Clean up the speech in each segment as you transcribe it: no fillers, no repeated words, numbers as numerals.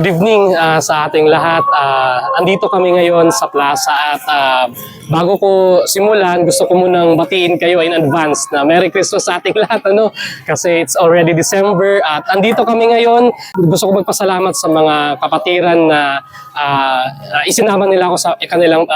Good evening sa ating lahat. Andito kami ngayon sa plaza at bago ko simulan, gusto ko munang batiin kayo in advance na Merry Christmas sa ating lahat, kasi it's already December at andito kami ngayon. Gusto ko magpasalamat sa mga kapatiran na isinama nila ako sa kanilang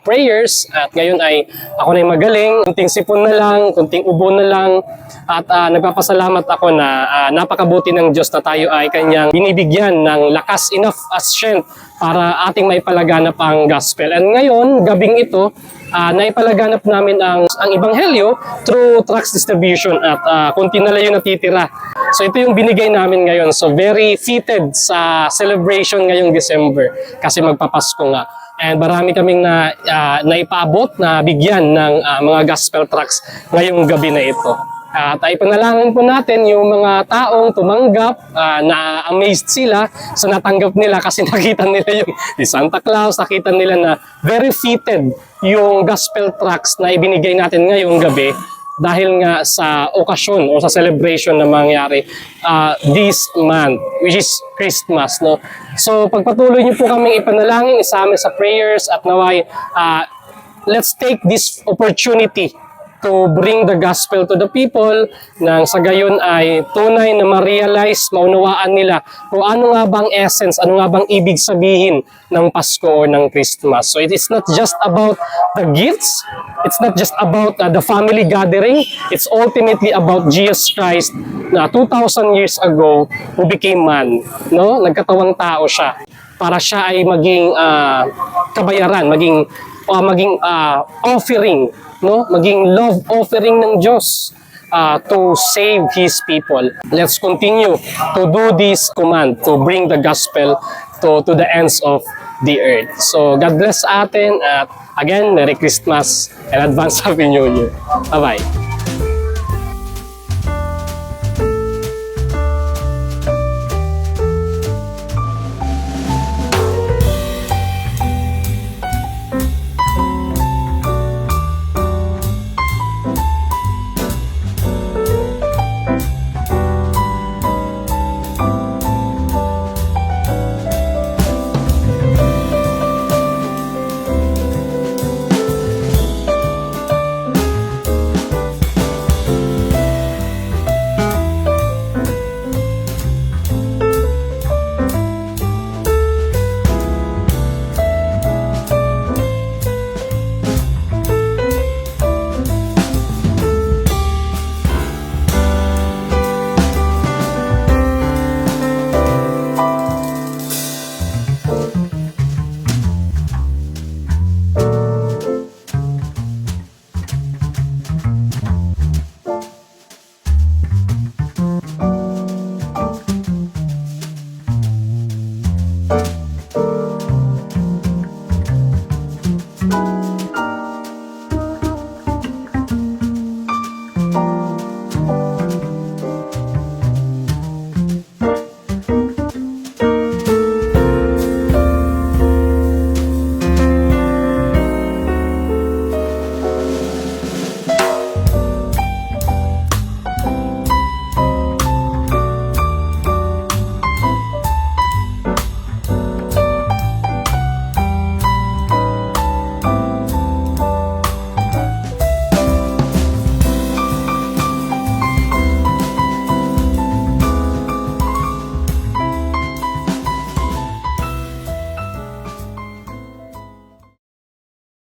prayers at ngayon ay ako na yung magaling. Kunting sipon na lang, kunting ubo na lang at nagpapasalamat ako na napakabuti ng Diyos na tayo ay kanyang binibigyan ng lakas, enough as strength para ating maipalaganap ang gospel. And ngayon, gabing ito, naipalaganap namin ang ebanghelyo through tracts distribution at kunti na lang yung natitira. So ito yung binigay namin ngayon. So very fitted sa celebration ngayong December kasi magpapasko nga. And marami kaming naipaabot na bigyan ng mga gospel tracts ngayong gabi na ito. At ipanalangin po natin yung mga taong tumanggap, na-amazed sila sa natanggap nila kasi nakita nila yung Santa Claus, nakita nila na very fitted yung gospel tracts na ibinigay natin ngayong gabi dahil nga sa okasyon o sa celebration na mangyari this month, which is Christmas. No? So pagpatuloy niyo po kaming ipanalangin, isama sa prayers at naway let's take this opportunity to bring the gospel to the people nang sa gayon ay tunay na ma-realize, maunawaan nila kung ano nga bang essence, ano nga bang ibig sabihin ng Pasko o ng Christmas. So it is not just about the gifts, it's not just about the family gathering, it's ultimately about Jesus Christ na 2,000 years ago who became man, no? Nagkatawang tao siya para siya ay maging kabayaran, maging offering, no? Maging love offering ng Diyos to save His people. Let's continue to do this command to bring the gospel to the ends of the earth. So God bless atin at again, Merry Christmas and advance Happy New Year. Bye-bye.